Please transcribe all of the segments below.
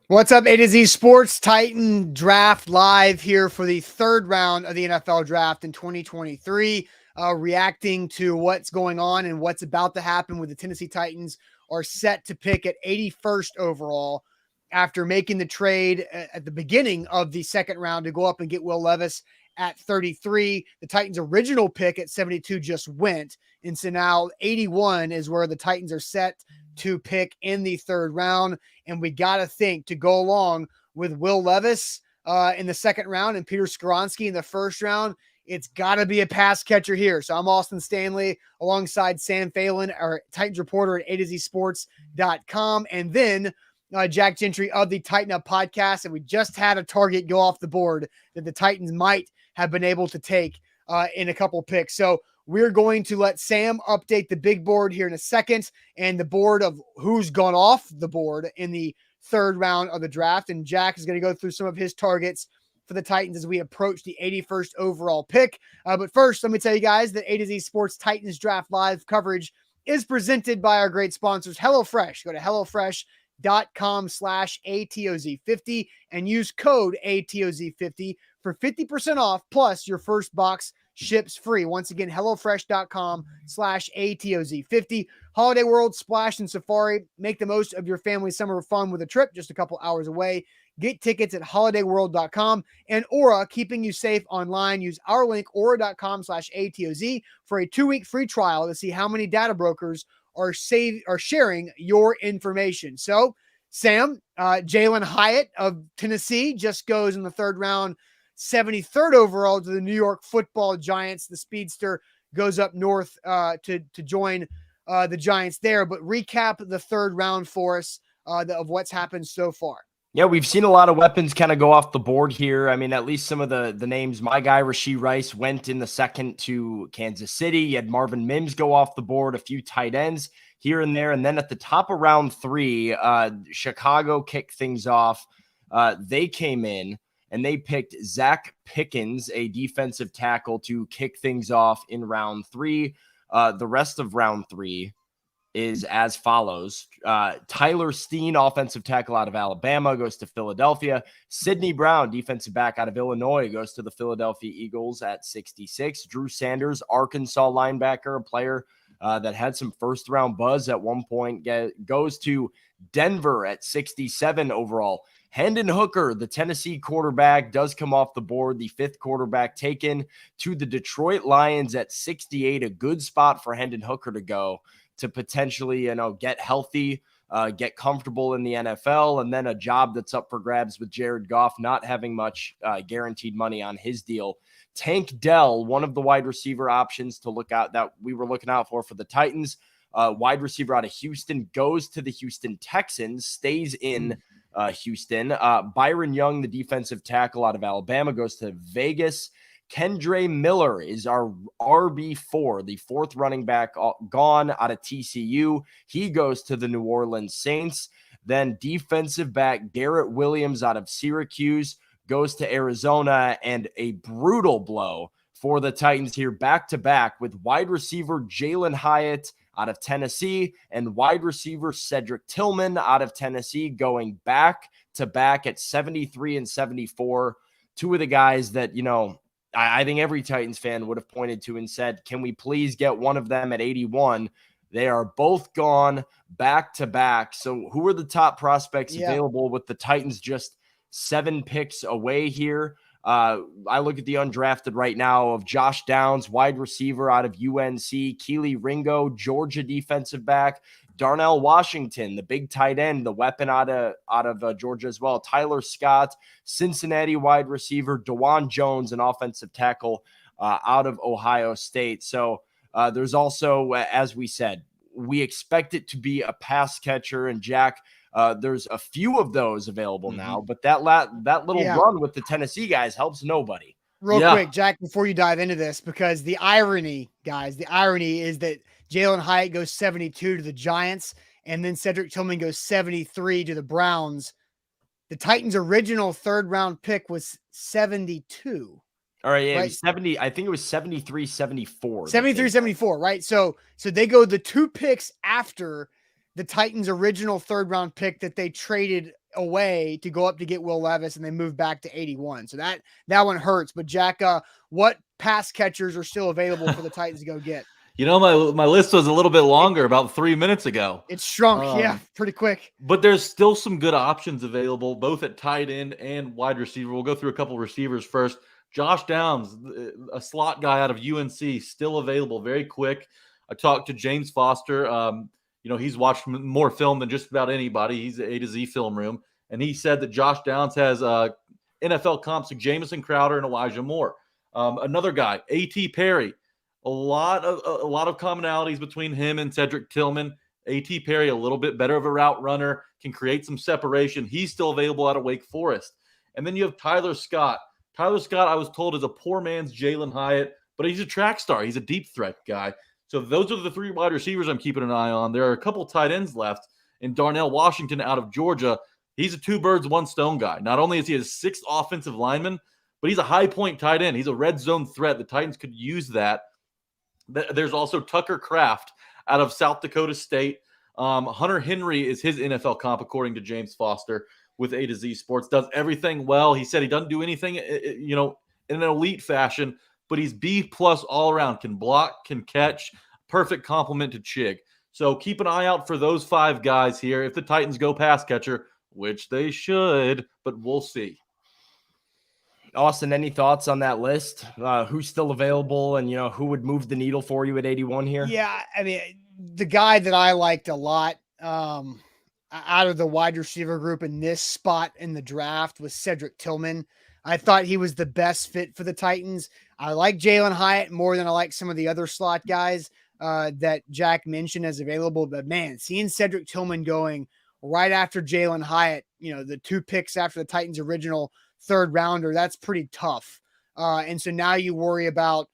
What's up, A to Z Sports Titan Draft live here for the third round of the NFL Draft in 2023, reacting to what's going on and what's about to happen with the Tennessee Titans are set to pick at 81st overall after making the trade at the beginning of the second round to go up and get Will Levis at 33. The Titans' original pick at 72 just went, and so now 81 is where the Titans are set to pick in the third round. And we got to think to go along with Will Levis in the second round and Peter Skoronski in the first round, it's got to be a pass catcher here. So I'm Austin Stanley alongside Sam Phelan, our Titans reporter at atozsports.com. And then Jack Gentry of the Titan Up podcast. And we just had a target go off the board that the Titans might have been able to take in a couple picks. So we're going to let Sam update the big board here in a second and the board of who's gone off the board in the third round of the draft. And Jack is going to go through some of his targets for the Titans as we approach the 81st overall pick. But first, let me tell you guys that A to Z Sports Titans Draft Live coverage is presented by our great sponsors, HelloFresh. Go to HelloFresh.com/ATOZ50 and use code ATOZ50 for 50% off plus your first box ships free. Once again, HelloFresh.com/ATOZ50. Holiday World, Splash, and Safari. Make the most of your family's summer fun with a trip just a couple hours away. Get tickets at holidayworld.com and Aura, keeping you safe online. Use our link, aura.com/ATOZ for a 2-week free trial to see how many data brokers are sharing your information. So, Sam, Jalen Hyatt of Tennessee just goes in the third round, 73rd overall to the New York Football Giants. The speedster goes up north to join the Giants there. But recap the third round for us of what's happened so far. Yeah, we've seen a lot of weapons kind of go off the board here. I mean, at least some of the names. My guy, Rashee Rice, went in the second to Kansas City. You had Marvin Mims go off the board, a few tight ends here and there. And then at the top of round 3, Chicago kicked things off. They came in and they picked Zach Pickens, a defensive tackle, to kick things off in round 3. The rest of round 3 is as follows. Tyler Steen, offensive tackle out of Alabama, goes to Philadelphia. Sidney Brown, defensive back out of Illinois, goes to the Philadelphia Eagles at 66. Drew Sanders, Arkansas linebacker, a player that had some first-round buzz at one point, goes to Denver at 67 overall. Hendon Hooker, the Tennessee quarterback, does come off the board, the 5th quarterback taken to the Detroit Lions at 68. A good spot for Hendon Hooker to go to potentially, get healthy, get comfortable in the NFL, and then a job that's up for grabs with Jared Goff not having much guaranteed money on his deal. Tank Dell, one of the wide receiver options to look out that we were looking out for the Titans, wide receiver out of Houston, goes to the Houston Texans, stays in Houston. Byron Young, the defensive tackle out of Alabama, goes to Vegas. Kendre Miller is our RB4, the 4th running back gone out of TCU. He goes to the New Orleans Saints. Then defensive back Garrett Williams out of Syracuse goes to Arizona, and a brutal blow for the Titans here back-to-back with wide receiver Jalen Hyatt out of Tennessee and wide receiver Cedric Tillman out of Tennessee going back-to-back at 73 and 74. Two of the guys that, I think every Titans fan would have pointed to and said, can we please get one of them at 81? They are both gone back-to-back. So who are the top prospects available with the Titans just 7 picks away here? I look at the undrafted right now of Josh Downs, wide receiver out of UNC, Keely Ringo, Georgia defensive back, Darnell Washington, the big tight end, the weapon out of Georgia as well, Tyler Scott, Cincinnati wide receiver, DeJuan Jones, an offensive tackle out of Ohio State. So there's also, as we said, we expect it to be a pass catcher, and Jack, there's a few of those available now, but that little run with the Tennessee guys helps nobody. Real quick, Jack, before you dive into this, because the irony is that Jalen Hyatt goes 72 to the Giants, and then Cedric Tillman goes 73 to the Browns. The Titans' original third-round pick was 72. All right, yeah, right? It was 70. I think it was 73, 74. 73, 74, right? So they go the 2 picks after the Titans' original third-round pick that they traded away to go up to get Will Levis, and they move back to 81. So that one hurts. But Jack, what pass catchers are still available for the Titans to go get? You know, my list was a little bit longer about 3 minutes ago. It's shrunk, yeah, pretty quick. But there's still some good options available, both at tight end and wide receiver. We'll go through a couple receivers first. Josh Downs, a slot guy out of UNC, still available, very quick. I talked to James Foster. He's watched more film than just about anybody. He's the A to Z film room. And he said that Josh Downs has NFL comps like Jamison Crowder and Elijah Moore. Another guy, A.T. Perry. A lot of commonalities between him and Cedric Tillman. A.T. Perry, a little bit better of a route runner, can create some separation. He's still available out of Wake Forest. And then you have Tyler Scott. Tyler Scott, I was told, is a poor man's Jalen Hyatt, but he's a track star. He's a deep threat guy. So those are the 3 wide receivers I'm keeping an eye on. There are a couple tight ends left. And Darnell Washington out of Georgia, he's a 2 birds, 1 stone guy. Not only is he a 6th offensive lineman, but he's a high point tight end. He's a red zone threat. The Titans could use that. There's also Tucker Kraft out of South Dakota State. Hunter Henry is his NFL comp, according to James Foster with A to Z Sports. Does everything well. He said he doesn't do anything, in an elite fashion, but he's B+ all around. Can block, can catch. Perfect complement to Chig. So keep an eye out for those 5 guys here. If the Titans go pass catcher, which they should, but we'll see. Austin, any thoughts on that list? Who's still available and, who would move the needle for you at 81 here? Yeah, I mean, the guy that I liked a lot out of the wide receiver group in this spot in the draft was Cedric Tillman. I thought he was the best fit for the Titans. I like Jalen Hyatt more than I like some of the other slot guys that Jack mentioned as available. But, man, seeing Cedric Tillman going right after Jalen Hyatt, the 2 picks after the Titans' original 3rd rounder, that's pretty tough. And so now you worry about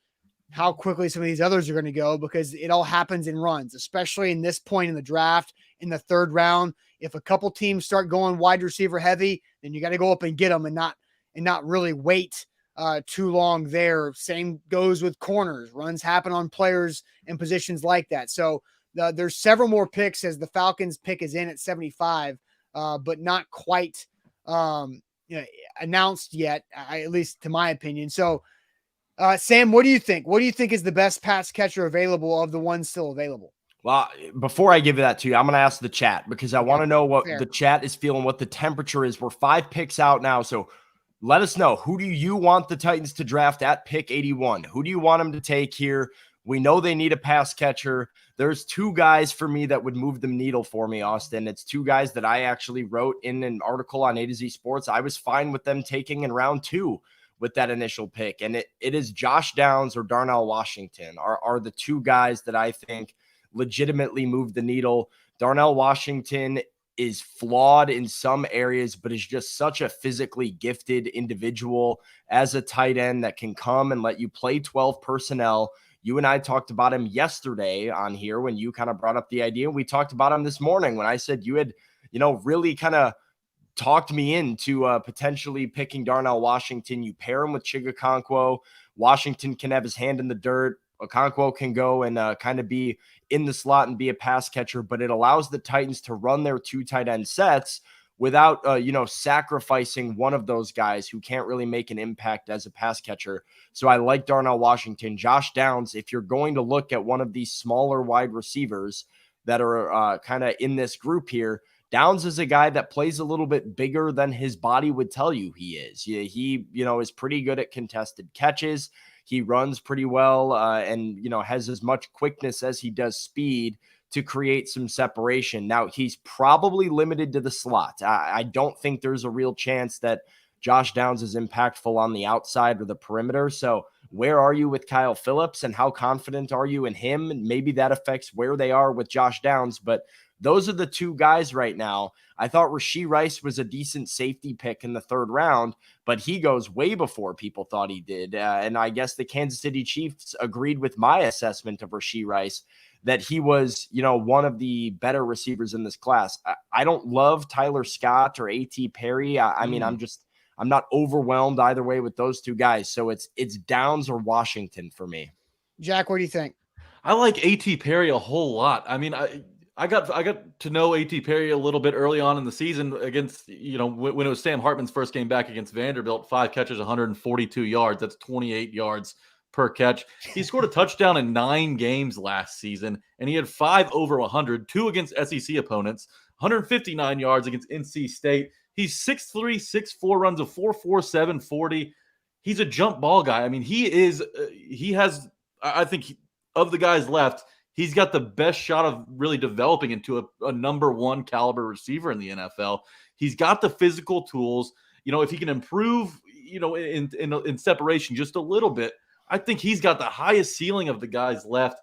how quickly some of these others are going to go, because it all happens in runs, especially in this point in the draft in the 3rd round. If a couple teams start going wide receiver heavy, then you got to go up and get them and not really wait too long there. Same goes with corners. Runs happen on players in positions like that. So there's several more picks as the Falcons pick is in at 75, but not quite announced yet, at least to my opinion. So, Sam, what do you think? What do you think is the best pass catcher available of the ones still available? Well, before I give that to you, I'm going to ask the chat, because I want to know what the chat is feeling, what the temperature is. We're 5 picks out now, so let us know. Who do you want the Titans to draft at pick 81? Who do you want them to take here? We know they need a pass catcher. There's 2 guys for me that would move the needle for me, Austin. It's 2 guys that I actually wrote in an article on A to Z Sports. I was fine with them taking in round 2 with that initial pick. And it is Josh Downs or Darnell Washington are the 2 guys that I think legitimately move the needle. Darnell Washington is flawed in some areas, but is just such a physically gifted individual as a tight end that can come and let you play 12 personnel. You and I talked about him yesterday on here when you kind of brought up the idea. We talked about him this morning when I said you had, really kind of talked me into potentially picking Darnell Washington. You pair him with Chigakonkwo. Washington can have his hand in the dirt. Okonkwo can go and kind of be in the slot and be a pass catcher, but it allows the Titans to run their 2 tight end sets without, sacrificing one of those guys who can't really make an impact as a pass catcher. So I like Darnell Washington. Josh Downs, if you're going to look at one of these smaller wide receivers that are kind of in this group here, Downs is a guy that plays a little bit bigger than his body would tell you he is. He is pretty good at contested catches. He runs pretty well and, has as much quickness as he does speed to create some separation. Now, he's probably limited to the slot. I don't think there's a real chance that Josh Downs is impactful on the outside or the perimeter. So where are you with Kyle Phillips, and how confident are you in him? And maybe that affects where they are with Josh Downs, but those are the 2 guys right now. I thought Rashee Rice was a decent safety pick in the 3rd round, but he goes way before people thought he did. And I guess the Kansas City Chiefs agreed with my assessment of Rashee Rice that he was, one of the better receivers in this class. I don't love Tyler Scott or A.T. Perry. I mean, I'm not overwhelmed either way with those 2 guys. So it's Downs or Washington for me. Jack, what do you think? I like A.T. Perry a whole lot. I mean, I got to know A.T. Perry a little bit early on in the season against, when it was Sam Hartman's first game back against Vanderbilt, 5 catches, 142 yards. That's 28 yards per catch. He scored a touchdown in 9 games last season, and he had 5 over 100, 2 against SEC opponents, 159 yards against NC State. He's 6'3", 6'4", runs a 4.47 40. He's a jump ball guy. I mean, I think of the guys left, he's got the best shot of really developing into a number 1 caliber receiver in the NFL. He's got the physical tools. If he can improve, in separation just a little bit, I think he's got the highest ceiling of the guys left.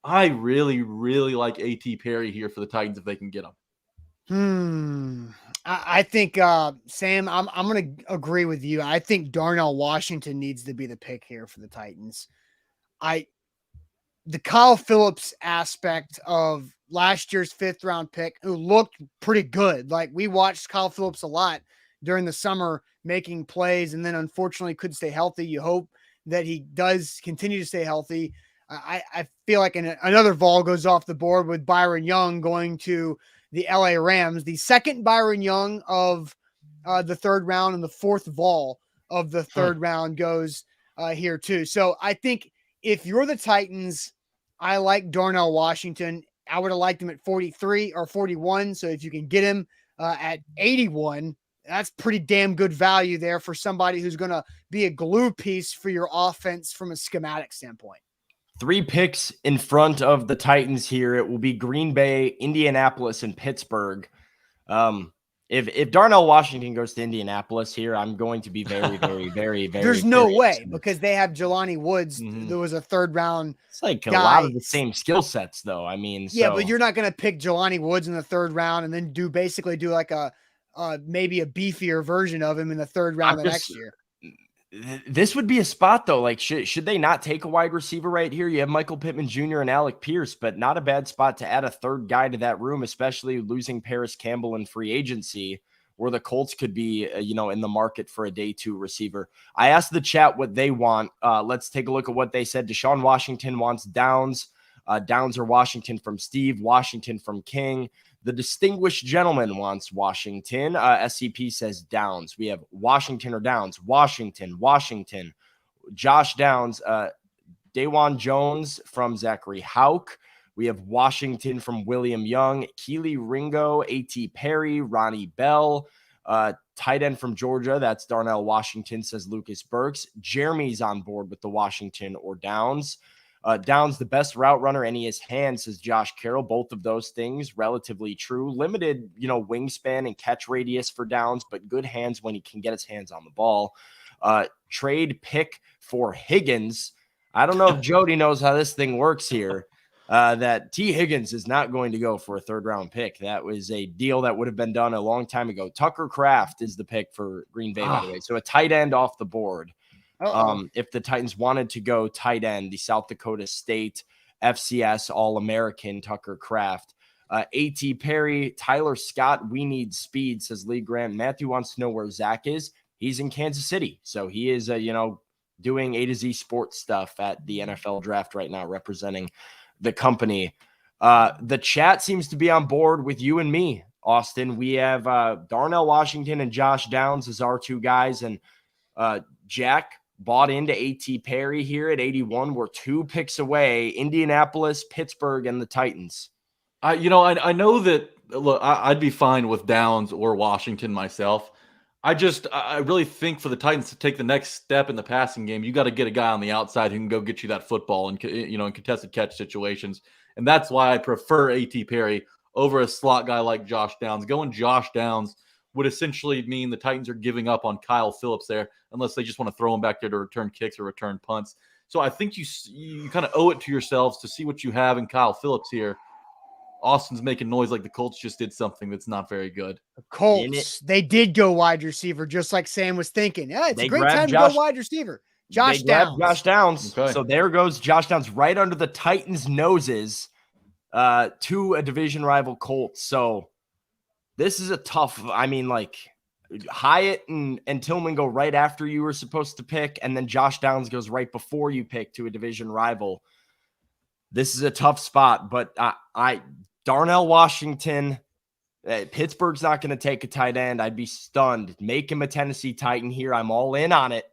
I really, really like A.T. Perry here for the Titans if they can get him. I think, Sam, I'm going to agree with you. I think Darnell Washington needs to be the pick here for the Titans. The Kyle Phillips aspect of last year's 5th round pick, who looked pretty good. Like, we watched Kyle Phillips a lot during the summer making plays, and then unfortunately couldn't stay healthy. You hope that he does continue to stay healthy. I feel like another vol goes off the board with Byron Young going to the LA Rams, the second Byron Young of the 3rd round, and the 4th vol of the 3rd round goes here too. So I think if you're the Titans, I like Darnell Washington. I would have liked him at 43 or 41. So if you can get him at 81, that's pretty damn good value there for somebody who's going to be a glue piece for your offense from a schematic standpoint. 3 picks in front of the Titans here. It will be Green Bay, Indianapolis, and Pittsburgh. If Darnell Washington goes to Indianapolis here, I'm going to be very, very, very, very. There's no way, because they have Jelani Woods. There was a 3rd round. It's like a lot of the same skill sets, though. I mean, yeah, but you're not going to pick Jelani Woods in the 3rd round and then do like a maybe a beefier version of him in the 3rd round next year. This would be a spot, though. Like, should they not take a wide receiver right here? You have Michael Pittman Jr. and Alec Pierce, but not a bad spot to add a 3rd guy to that room, especially losing Paris Campbell in free agency, where the Colts could be, in the market for a day 2 receiver. I asked the chat what they want. Let's take a look at what they said. Deshaun Washington wants Downs. Downs or Washington from Steve. Washington from King. The distinguished gentleman wants Washington. SCP says Downs. We have Washington or Downs. Washington. Josh Downs. Dawan Jones from Zachary Hauk. We have Washington from William Young. Keely Ringo. A.T. Perry. Ronnie Bell. Tight end from Georgia. That's Darnell Washington, says Lucas Burks. Jeremy's on board with the Washington or Downs. Downs, the best route runner, and he has hands, says Josh Carroll. Both of those things relatively true. Limited, wingspan and catch radius for Downs, but good hands when he can get his hands on the ball. Trade pick for Higgins. I don't know if Jody knows how this thing works here. That T. Higgins is not going to go for a 3rd round pick. That was a deal that would have been done a long time ago. Tucker Kraft is the pick for Green Bay, by the way. So a tight end off the board. If the Titans wanted to go tight end, the South Dakota State FCS All-American Tucker Kraft. A.T. Perry, Tyler Scott, we need speed, says Lee Grant. Matthew wants to know where Zach is. He's in Kansas City. So he is, doing A to Z sports stuff at the NFL draft right now, representing the company. The chat seems to be on board with you and me, Austin. We have Darnell Washington and Josh Downs as our 2 guys. And Jack bought into A.T. Perry here at 81. We're 2 picks away. Indianapolis, Pittsburgh, and the Titans. I know that, look, I'd be fine with Downs or Washington myself. I really think for the Titans to take the next step in the passing game, you got to get a guy on the outside who can go get you that football and, in contested catch situations. And that's why I prefer A.T. Perry over a slot guy like Josh Downs. Going Josh Downs would essentially mean the Titans are giving up on Kyle Phillips there, unless they just want to throw him back there to return kicks or return punts. So I think you kind of owe it to yourselves to see what you have in Kyle Phillips here. Austin's making noise like the Colts just did something that's not very good. The Colts, they did go wide receiver, just like Sam was thinking. Yeah, it's a great time to go wide receiver. Josh Downs. Okay. So there goes Josh Downs right under the Titans' noses to a division rival Colts. So this is a tough, Hyatt and Tillman go right after you were supposed to pick, and then Josh Downs goes right before you pick to a division rival. This is a tough spot, but Darnell Washington. Pittsburgh's not going to take a tight end. I'd be stunned. Make him a Tennessee Titan here. I'm all in on it.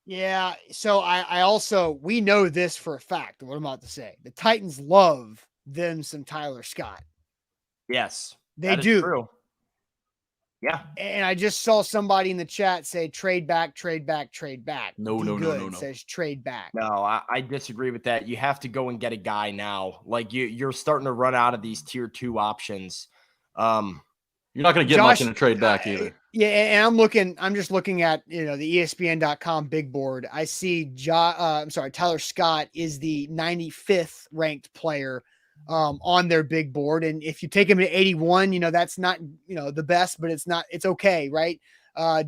Yeah. So I also, we know this for a fact, what I'm about to say. The Titans love them some Tyler Scott. Yes. They do. True. Yeah. And I just saw somebody in the chat say trade back. No. Says trade back. No, I disagree with that. You have to go and get a guy now. Like you're starting to run out of these tier 2 options. You're not going to get much in a trade back either. Yeah, and I'm just looking at, the ESPN.com big board. I see Tyler Scott is the 95th ranked player on their big board. And if you take him to 81, that's not, the best, but it's okay. Right.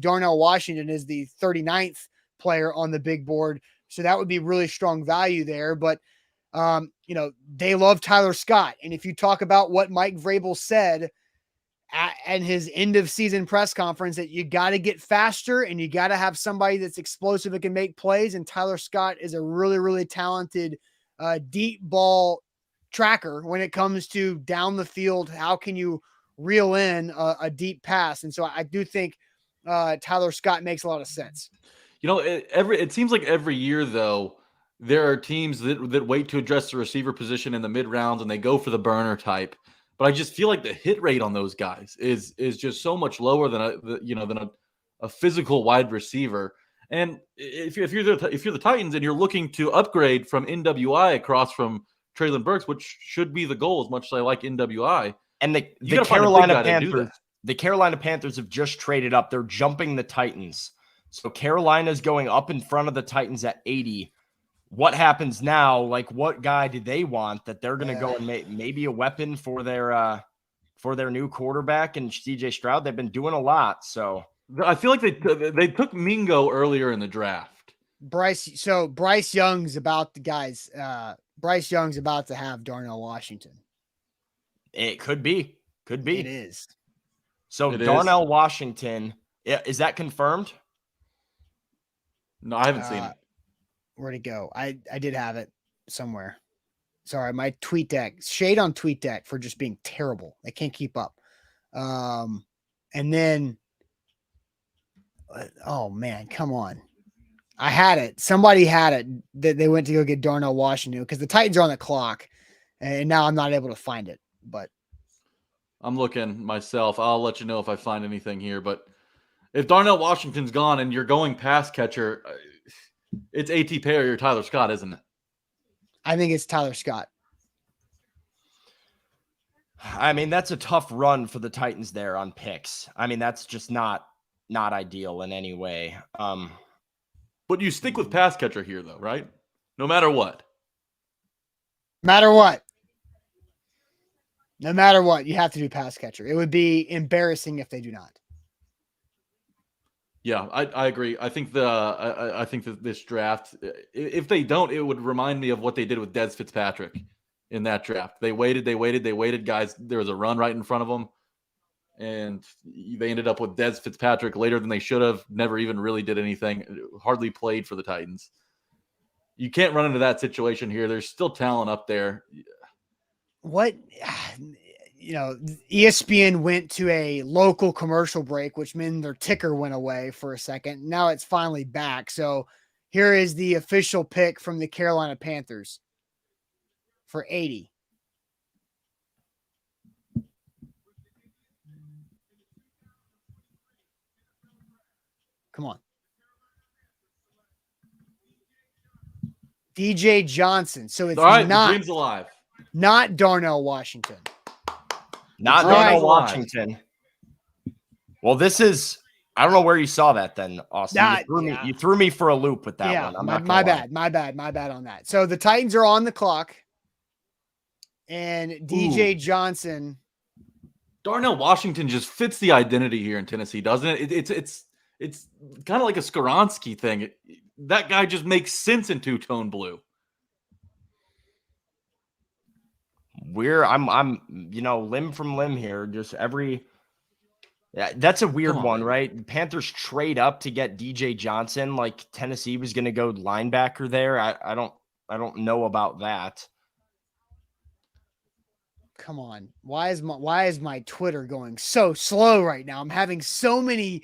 Darnell Washington is the 39th player on the big board. So that would be really strong value there. But, they love Tyler Scott. And if you talk about what Mike Vrabel said at his end of season press conference, that you got to get faster and you got to have somebody that's explosive and can make plays. And Tyler Scott is a really, really talented deep ball tracker when it comes to down the field. How can you reel in a deep pass? And so I do think Tyler Scott makes a lot of sense. It seems like every year though, there are teams that wait to address the receiver position in the mid rounds and they go for the burner type. But I just feel like the hit rate on those guys is just so much lower than a physical wide receiver. And if you're the Titans and you're looking to upgrade from NWI across from Traylon Burks, which should be the goal, as much as I like NWI. And the Carolina Panthers have just traded up. They're jumping the Titans. So Carolina's going up in front of the Titans at 80. What happens now? Like, what guy do they want that they're going to go and maybe a weapon for their new quarterback and CJ Stroud? They've been doing a lot. So I feel like they took Mingo earlier in the draft. Bryce Young's about Bryce Young's about to have Darnell Washington. It could be. It is. So Darnell Washington, is that confirmed? No, I haven't seen it. Where'd it go? I did have it somewhere. Sorry, my tweet deck. Shade on tweet deck for just being terrible. I can't keep up. And then, oh man, come on. I had it. Somebody had it that they went to go get Darnell Washington because the Titans are on the clock, and now I'm not able to find it. But I'm looking myself. I'll let you know if I find anything here. But if Darnell Washington's gone and you're going pass catcher, it's A.T. Perry or Tyler Scott, isn't it? I think it's Tyler Scott. I mean, that's a tough run for the Titans there on picks. I mean, that's just not ideal in any way. But you stick with pass catcher here, though, right? No matter what. No matter what, you have to do pass catcher. It would be embarrassing if they do not. Yeah, I agree. I think that this draft, if they don't, it would remind me of what they did with Dez Fitzpatrick in that draft. They waited, guys. There was a run right in front of them, and they ended up with Dez Fitzpatrick later than they should have. Never even really did anything. Hardly played for the Titans. You can't run into that situation here. There's still talent up there. What? ESPN went to a local commercial break, which meant their ticker went away for a second. Now it's finally back. So here is the official pick from the Carolina Panthers for 80. Come on. DJ Johnson. So it's all right, the dream's alive. Not Darnell Washington. Not Darnell Washington. Well, this is, I don't know where you saw that then, Austin. You threw me for a loop with that one. My bad on that. So the Titans are on the clock. And DJ Johnson. Darnell Washington just fits the identity here in Tennessee, doesn't it? It's kind of like a Skoronski thing. That guy just makes sense in two-tone blue. I'm limb from limb here. Just that's a weird one, right? The Panthers trade up to get DJ Johnson. Like Tennessee was going to go linebacker there. I don't know about that. Come on. Why is my Twitter going so slow right now? I'm having so many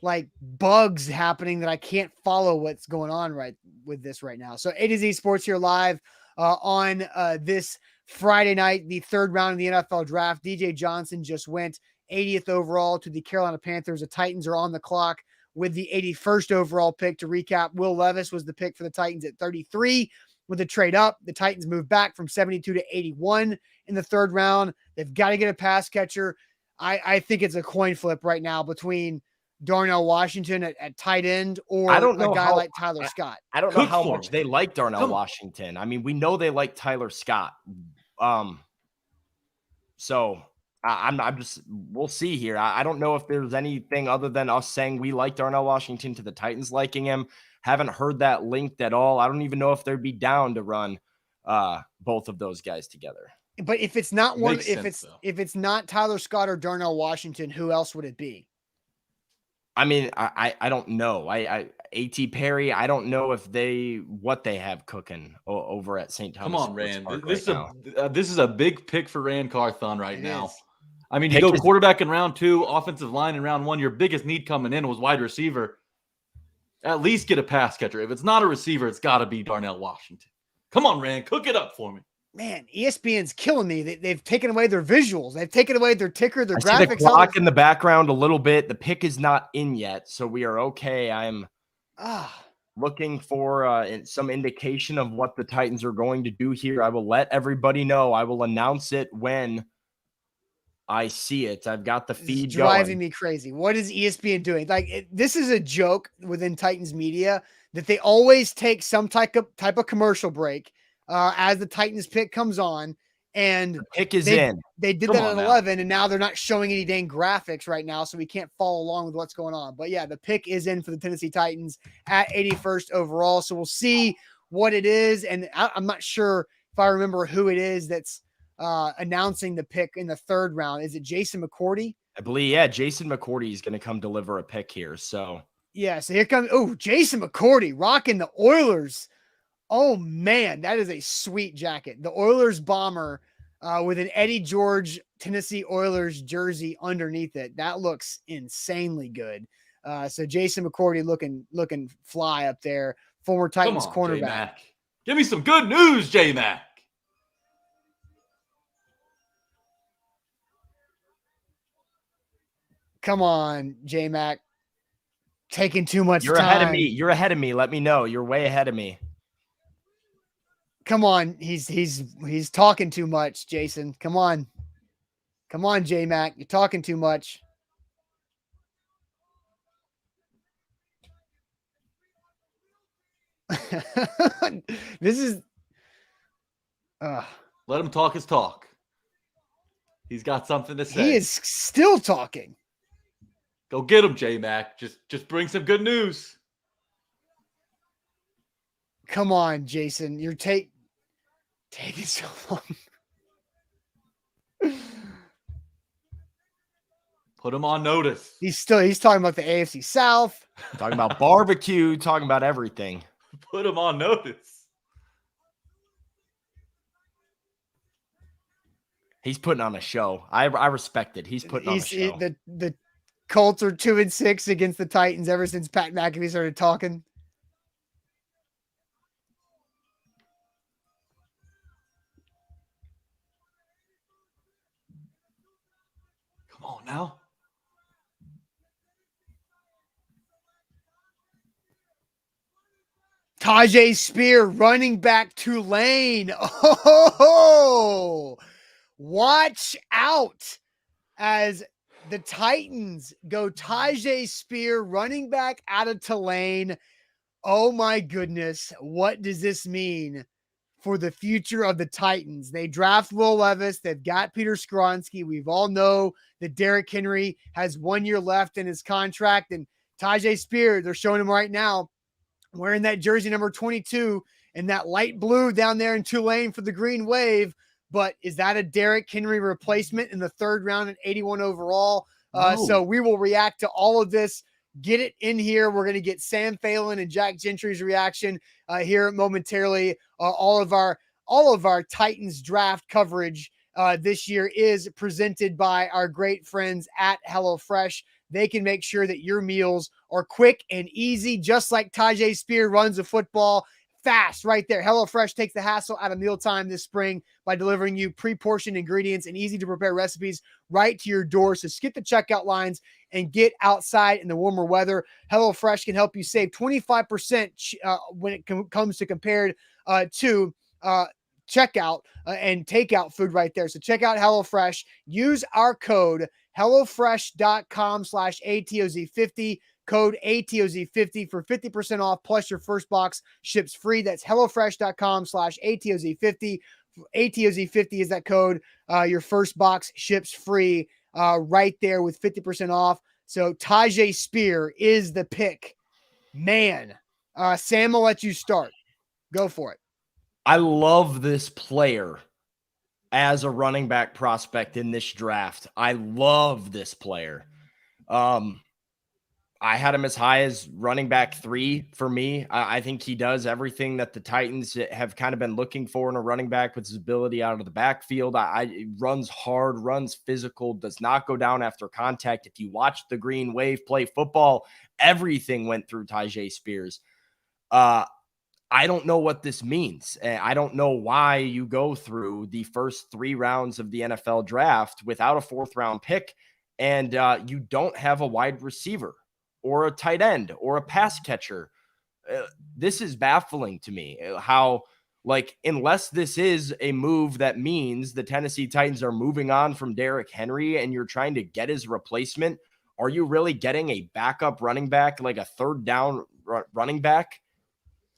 like bugs happening that I can't follow what's going on right with this right now. So A to Z Sports here live on this Friday night, the third round of the NFL draft. DJ Johnson just went 80th overall to the Carolina Panthers. The Titans are on the clock with the 81st overall pick. To recap, Will Levis was the pick for the Titans at 33. With the trade up, the Titans moved back from 72 to 81 in the third round. They've got to get a pass catcher. I think it's a coin flip right now between Darnell Washington at tight end or I don't know a guy how, like Tyler Scott. I don't know how much they like Darnell Come on. Washington. I mean, we know they like Tyler Scott. So I'm just, we'll see here. I don't know if there's anything other than us saying we like Darnell Washington to the Titans liking him. Haven't heard that linked at all. I don't even know if they'd be down to run both of those guys together. But if it's not one, Makes if sense, it's though. if it's not Tyler Scott or Darnell Washington, who else would it be? I mean, I don't know. A.T. Perry, I don't know if what they have cooking over at St. Thomas. Come on, Sports Rand. Park This right is now. this is a big pick for Rand Carthon right It now. is. I mean, Pick you go is- quarterback in round 2, offensive line in round 1. Your biggest need coming in was wide receiver. At least get a pass catcher. If it's not a receiver, it's got to be Darnell Washington. Come on, Rand. Cook it up for me. Man, ESPN's killing me. They've taken away their visuals. They've taken away their ticker, their I see graphics. the clock in the background a little bit. The pick is not in yet, so we are okay. I'm looking for some indication of what the Titans are going to do here. I will let everybody know. I will announce it when I see it. I've got the feed It's driving going. me crazy. What is ESPN doing? Like this is a joke within Titans media that they always take some type of commercial break as the Titans pick comes on, and The pick is in. They did Come that on at now. 11, and now they're not showing any dang graphics right now, so we can't follow along with what's going on. But yeah, the pick is in for the Tennessee Titans at 81st overall. So we'll see what it is, and I'm not sure if I remember who it is that's announcing the pick in the third round. Is it Jason McCourty? I believe, yeah, Jason McCourty is going to come deliver a pick here. So Yeah, so here comes Jason McCourty rocking the Oilers. Oh man, that is a sweet jacket. The Oilers bomber with an Eddie George Tennessee Oilers jersey underneath it. That looks insanely good. So Jason McCourty looking fly up there. Former Titans Come on, cornerback. J-Mac. Give me some good news, J-Mac. Come on, J-Mac. Taking too much you're time. ahead of me. You're ahead of me. Let me know. You're way ahead of me. Come on. He's talking too much, Jason. Come on. Come on, J-Mac. You're talking too much. This is Let him talk his talk. He's got something to say. he is still talking. Go get him, J-Mac. Just bring some good news. Come on, Jason. You're taking so long. Put him on notice. He's talking about the AFC South. Talking about barbecue, talking about everything. Put him on notice. He's putting on a show. I respect it. He's putting on a show. The Colts are 2-6 against the Titans ever since Pat McAfee started talking. Come on now. Tyjae Spears, running back Tulane. Oh, watch out as the Titans go Tyjae Spears, running back out of Tulane. Oh my goodness. What does this mean for the future of the Titans? They draft Will Levis. They've got Peter Skronsky. We've all know that Derrick Henry has 1 year left in his contract, and Tyjae Spears, they're showing him right now, wearing that jersey number 22 and that light blue down there in Tulane for the Green Wave. But is that a Derrick Henry replacement in the third round at 81 overall? No. So we will react to all of this. Get it in here. We're going to get Sam Phelan and Jack Gentry's reaction here momentarily. All of our Titans draft coverage this year is presented by our great friends at HelloFresh. They can make sure that your meals are quick and easy, just like Tyjae Spears runs a football fast right there. HelloFresh takes the hassle out of mealtime this spring by delivering you pre-portioned ingredients and easy-to-prepare recipes right to your door. So skip the checkout lines and get outside in the warmer weather. HelloFresh can help you save 25% when it comes to compared to checkout and takeout food right there. So check out HelloFresh. Use our code HelloFresh.com/ATOZ50. Code ATOZ50 for 50% off plus your first box ships free. That's HelloFresh.com/ATOZ50. ATOZ50 is that code. Your first box ships free right there with 50% off. So Tyjae Spears is the pick. Man, Sam, I'll let you start. Go for it. I love this player as a running back prospect in this draft. I love this player. I had him as high as running back 3 for me. I think he does everything that the Titans have kind of been looking for in a running back with his ability out of the backfield. Runs hard, runs physical, does not go down after contact. If you watch the Green Wave play football, everything went through Tyjae Spears. I don't know what this means. I don't know why you go through the first 3 rounds of the NFL draft without a 4th round pick and you don't have a wide receiver or a tight end or a pass catcher. This is baffling to me how, like, unless this is a move that means the Tennessee Titans are moving on from Derrick Henry and you're trying to get his replacement, are you really getting a backup running back, like a 3rd down running back?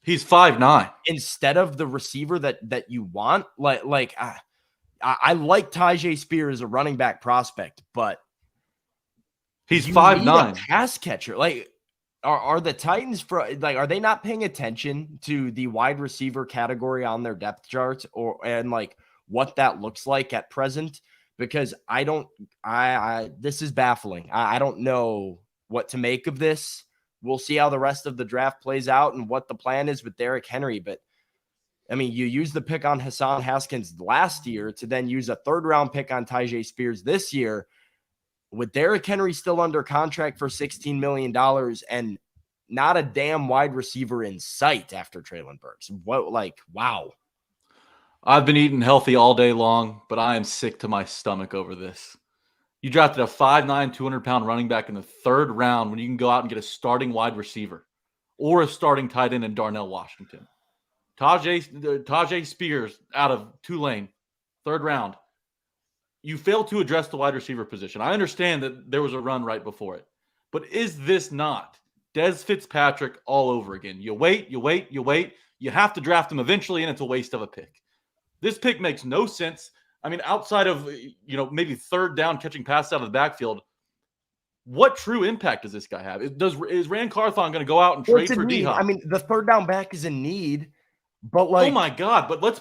He's 5'9" instead of the receiver that you want. I like Tyjae Spears as a running back prospect, but he's 5'9" pass catcher. Like, are the Titans are they not paying attention to the wide receiver category on their depth chart and what that looks like at present? Because this is baffling. I don't know what to make of this. We'll see how the rest of the draft plays out and what the plan is with Derrick Henry. But, I mean, you used the pick on Hassan Haskins last year to then use a 3rd round pick on Tyjae Spears this year. With Derrick Henry still under contract for $16 million and not a damn wide receiver in sight after Treylon Burks. Wow. I've been eating healthy all day long, but I am sick to my stomach over this. You drafted a 5'9", 200-pound running back in the 3rd round when you can go out and get a starting wide receiver or a starting tight end in Darnell Washington. Tyjae Spears out of Tulane, 3rd round. You failed to address the wide receiver position. I understand that there was a run right before it, but is this not Dez Fitzpatrick all over again? You wait. You have to draft him eventually, and it's a waste of a pick. This pick makes no sense. I mean, outside of, maybe 3rd down catching passes out of the backfield, what true impact does this guy have? Is Rand Carthon going to go out and trade for D-Hop? I mean, the 3rd down back is in need, but oh my God! But there's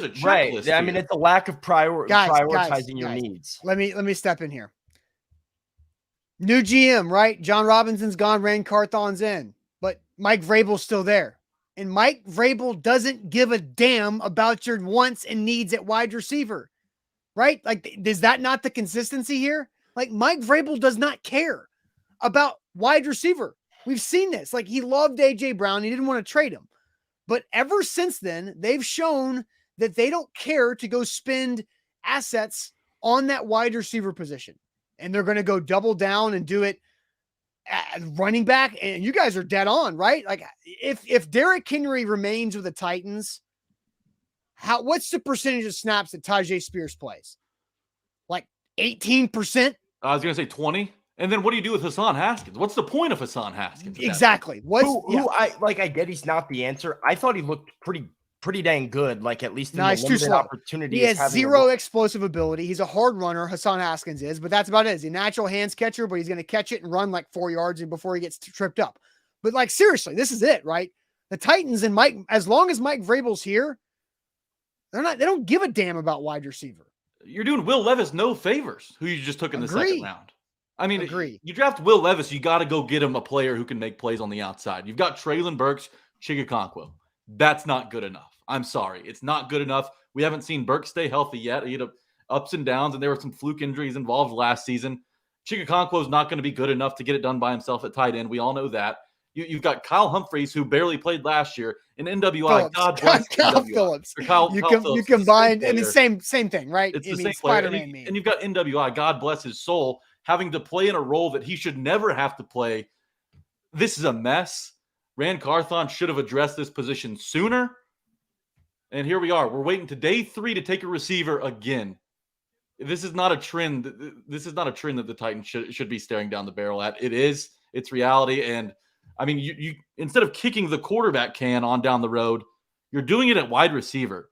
a checklist. Right. Here. I mean, it's a lack of prioritizing your needs. Let me step in here. New GM, right? John Robinson's gone. Rand Carthon's in, but Mike Vrabel's still there. And Mike Vrabel doesn't give a damn about your wants and needs at wide receiver, right? Like, is that not the consistency here? Like, Mike Vrabel does not care about wide receiver. We've seen this. Like, he loved A.J. Brown. He didn't want to trade him. But ever since then, they've shown that they don't care to go spend assets on that wide receiver position. And they're going to go double down and do it running back, and you guys are dead on, right? Like, if Derrick Henry remains with the Titans, what's the percentage of snaps that Tyjae Spears plays? Like 18%? I was going to say 20. And then what do you do with Hassan Haskins? What's the point of Hassan Haskins? Exactly. I get he's not the answer. I thought he looked pretty dang good, like at least in the limited opportunity. He has 0 explosive ability. He's a hard runner, Hassan Haskins is, but that's about it. He's a natural hands catcher, but he's going to catch it and run like 4 yards before he gets tripped up. But like, seriously, this is it, right? The Titans and Mike, as long as Mike Vrabel's here, they don't give a damn about wide receiver. You're doing Will Levis no favors, who you just took in the 2nd round. I mean, you draft Will Levis, you got to go get him a player who can make plays on the outside. You've got Treylon Burks, Chigakonkwo. That's not good enough. I'm sorry. It's not good enough. We haven't seen Burks stay healthy yet. He had ups and downs, and there were some fluke injuries involved last season. Chikakonkwo is not going to be good enough to get it done by himself at tight end. We all know that. You've got Kyle Humphreys, who barely played last year, in NWI. Phillips. God bless Kyle NWI. Phillips. Kyle You Phillips. combined, and the same thing, right? It's the same player. And you've got NWI, God bless his soul, having to play in a role that he should never have to play. This is a mess. Rand Carthon should have addressed this position sooner. And here we are. We're waiting to day 3 to take a receiver again. This is not a trend. This is not a trend that the Titans should be staring down the barrel at. It is. It's reality. And I mean, you instead of kicking the quarterback can on down the road, you're doing it at wide receiver.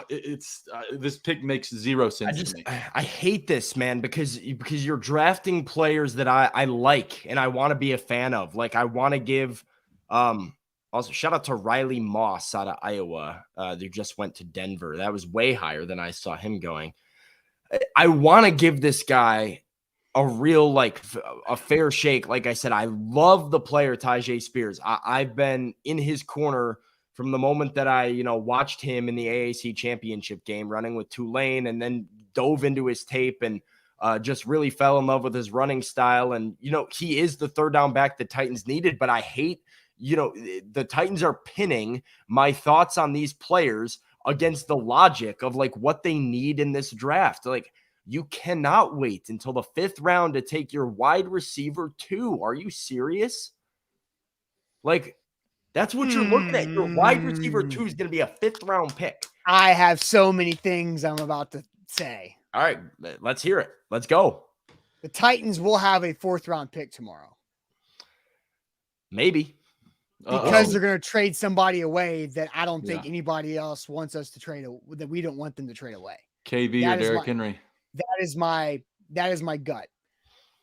It's this pick makes zero sense to me. I hate this, man, because you're drafting players that I like and I want to be a fan of. Like, I want to give also shout out to Riley Moss out of Iowa. They just went to Denver. That was way higher than I saw him going. I want to give this guy a real, like, a fair shake. Like I said, I love the player Tyjae Spears. I've been in his corner from the moment that I, watched him in the AAC championship game running with Tulane, and then dove into his tape and just really fell in love with his running style. And, he is the third down back the Titans needed, but I hate, the Titans are pinning my thoughts on these players against the logic of, like, what they need in this draft. Like, you cannot wait until the 5th round to take your wide receiver 2. Are you serious? Like, that's what you're looking at. Your wide receiver 2 is going to be a 5th round pick. I have so many things I'm about to say. All right, let's hear it. Let's go. The Titans will have a 4th round pick tomorrow. Maybe. Because they're going to trade somebody away that I don't think anybody else wants us to trade, that we don't want them to trade away. KB or Derrick Henry. That is my gut.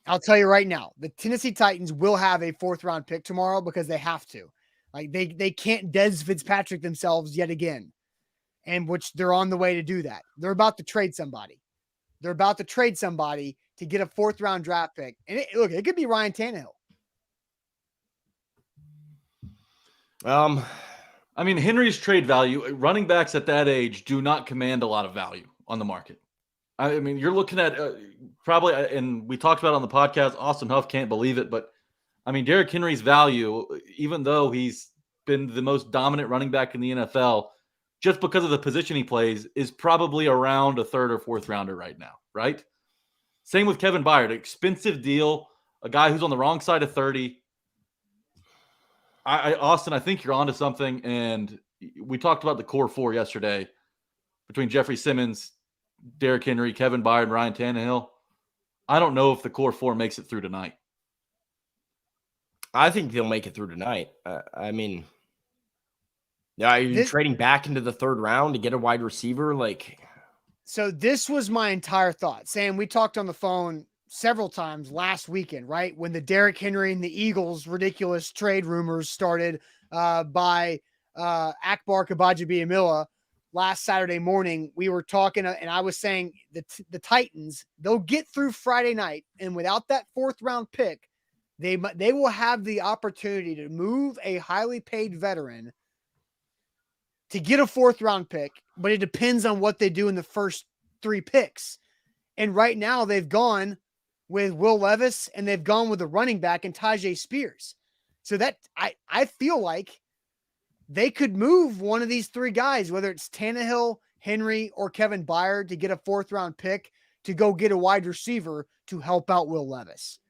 I'll tell you right now, the Tennessee Titans will have a 4th round pick tomorrow because they have to. Like, they can't Des Fitzpatrick themselves yet again, and which they're on the way to do that. They're about to trade somebody. They're about to trade somebody to get a 4th round draft pick. And it could be Ryan Tannehill. I mean, Henry's trade value, running backs at that age do not command a lot of value on the market. I mean, you're looking at probably, and we talked about it on the podcast, Austin Huff can't believe it, but I mean, Derrick Henry's value, even though he's been the most dominant running back in the NFL, just because of the position he plays, is probably around a 3rd or 4th rounder right now, right? Same with Kevin Byard, expensive deal, a guy who's on the wrong side of 30. Austin, I think you're onto something, and we talked about the core 4 yesterday between Jeffrey Simmons, Derrick Henry, Kevin Byard, and Ryan Tannehill. I don't know if the core 4 makes it through tonight. I think they'll make it through tonight. I mean, are you trading back into the 3rd round to get a wide receiver? Like, so this was my entire thought. Sam, we talked on the phone several times last weekend, right? When the Derrick Henry and the Eagles ridiculous trade rumors started by Akbar Kabaji-Biamila last Saturday morning, we were talking and I was saying the Titans, they'll get through Friday night, and without that 4th round pick, they will have the opportunity to move a highly paid veteran to get a 4th round pick, but it depends on what they do in the first 3 picks. And right now they've gone with Will Levis and they've gone with the running back and Tyjae Spears. So that I feel like they could move one of these 3 guys, whether it's Tannehill, Henry, or Kevin Byard, to get a 4th round pick to go get a wide receiver to help out Will Levis.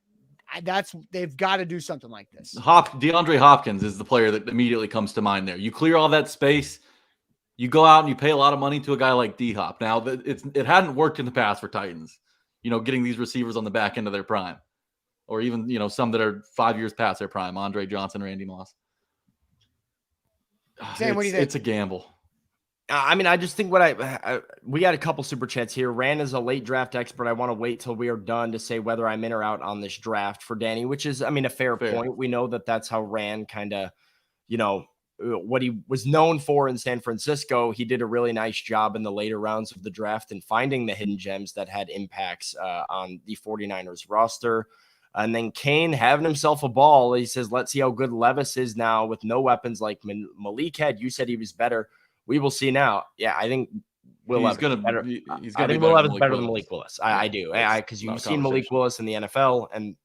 They've got to do something like this. DeAndre Hopkins is the player that immediately comes to mind there. You clear all that space, you go out and you pay a lot of money to a guy like D-Hop. Now, it hadn't worked in the past for Titans, getting these receivers on the back end of their prime, or even, some that are 5 years past their prime, Andre Johnson, Randy Moss. Sam, what do you think? It's a gamble. I mean, I just think we got a couple super chats here. Rand is a late draft expert. I want to wait till we are done to say whether I'm in or out on this draft for Danny, which is, I mean, a fair point. We know that that's how Rand kind of, what he was known for in San Francisco. He did a really nice job in the later rounds of the draft and finding the hidden gems that had impacts on the 49ers roster. And then Kane having himself a ball. He says, let's see how good Levis is now with no weapons like Malik had. You said he was better. We will see now. Yeah, I think Will He's Levis gonna better. he's I gonna be think Will better Levis than better than Willis. Malik Willis. I do. Because not you've seen Malik conversation. Willis in the NFL, and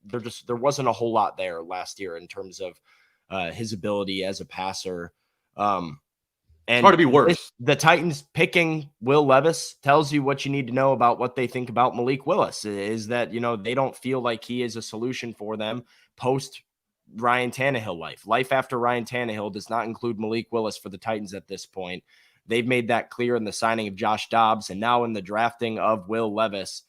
there wasn't a whole lot there last year in terms of his ability as a passer. And It's hard to be worse. The Titans picking Will Levis tells you what you need to know about what they think about Malik Willis. Is that they don't feel like he is a solution for them post Ryan Tannehill life. Life after Ryan Tannehill does not include Malik Willis for the Titans at this point. They've made that clear in the signing of Josh Dobbs and now in the drafting of Will Levis.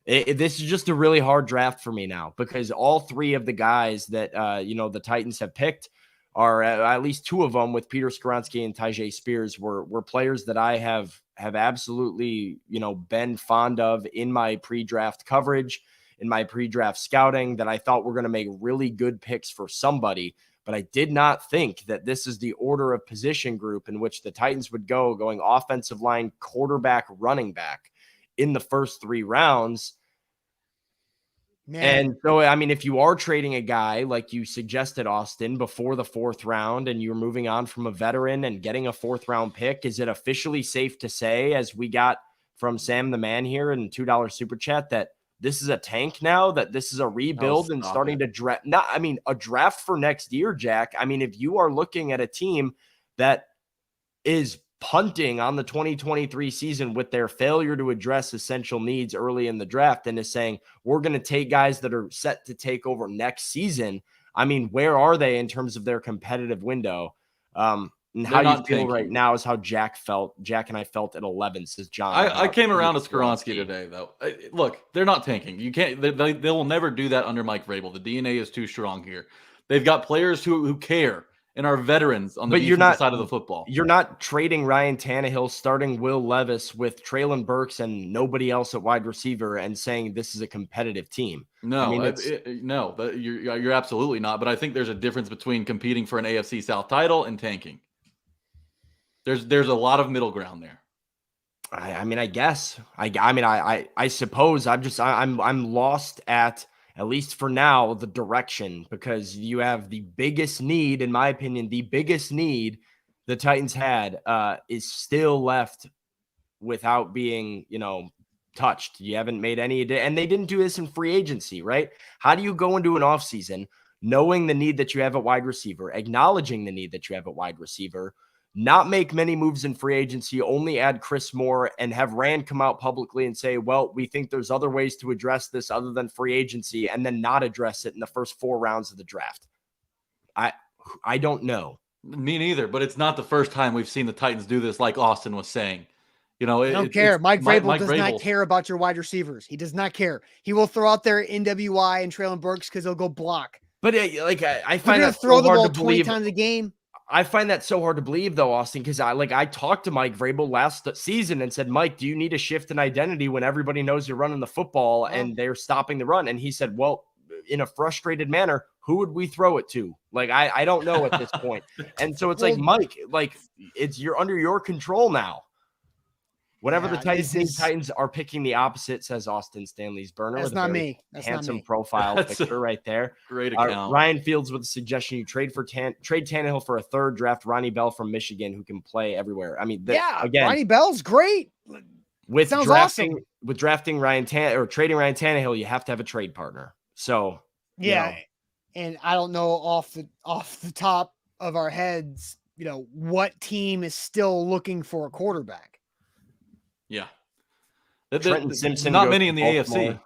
This is just a really hard draft for me now because all three of the guys that the Titans have picked are at least two of them with Peter Skoronski and Tyjae Spears were players that I have absolutely been fond of in my pre-draft coverage, in my pre-draft scouting, that I thought were going to make really good picks for somebody. But I did not think that this is the order of position group in which the Titans would going offensive line, quarterback, running back in the first 3 rounds. Man. And so, I mean, if you are trading a guy like you suggested, Austin, before the 4th round and you're moving on from a veteran and getting a 4th round pick, is it officially safe to say, as we got from Sam the Man here in $2 super chat, that this is a tank now, that this is a rebuild and starting to draft? A draft for next year, Jack. I mean, if you are looking at a team that is punting on the 2023 season with their failure to address essential needs early in the draft and is saying, we're going to take guys that are set to take over next season. I mean, where are they in terms of their competitive window? And how you feel right now is how Jack and I felt at 11, says John. I came around to Skoronski today, though. Look, they're not tanking. You can't. They will never do that under Mike Vrabel. The DNA is too strong here. They've got players who care and are veterans on the defensive side of the football. You're not trading Ryan Tannehill, starting Will Levis with Treylon Burks and nobody else at wide receiver and saying this is a competitive team. No, you're absolutely not. But I think there's a difference between competing for an AFC South title and tanking. There's a lot of middle ground there. I mean, I guess. I suppose I'm lost at least for now, the direction, because you have the biggest need, in my opinion, the biggest need the Titans had is still left without being, touched. You haven't made any, and they didn't do this in free agency, right? How do you go into an offseason knowing the need that you have at wide receiver, acknowledging the need that you have at wide receiver, not make many moves in free agency, only add Chris Moore, and have Rand come out publicly and say, well, we think there's other ways to address this other than free agency, and then not address it in the first 4 rounds of the draft? I don't know. Me neither, but it's not the first time we've seen the Titans do this, like Austin was saying. I don't care. Mike Vrabel does not care about your wide receivers. He does not care. He will throw out there NWI and Treylon Burks because he'll go block. But I find that throw the ball 20 times a game. I find that so hard to believe, though, Austin, because I talked to Mike Vrabel last season and said, Mike, do you need a shift in identity when everybody knows you're running the football and they're stopping the run? And he said, well, in a frustrated manner, who would we throw it to? I don't know at this point. And so it's Mike, you're under your control now. Whenever the Titans are picking the opposite, says Austin Stanley's burner. That's not me. That's handsome profile picture right there. Great account. Ryan Fields with a suggestion: you trade Tannehill for a 3rd, draft Ronnie Bell from Michigan, who can play everywhere. I mean, again, Ronnie Bell's great. With drafting trading Ryan Tannehill, you have to have a trade partner. So and I don't know off the top of our heads, what team is still looking for a quarterback. Yeah. Trenton Simpson. Not many in the AFC.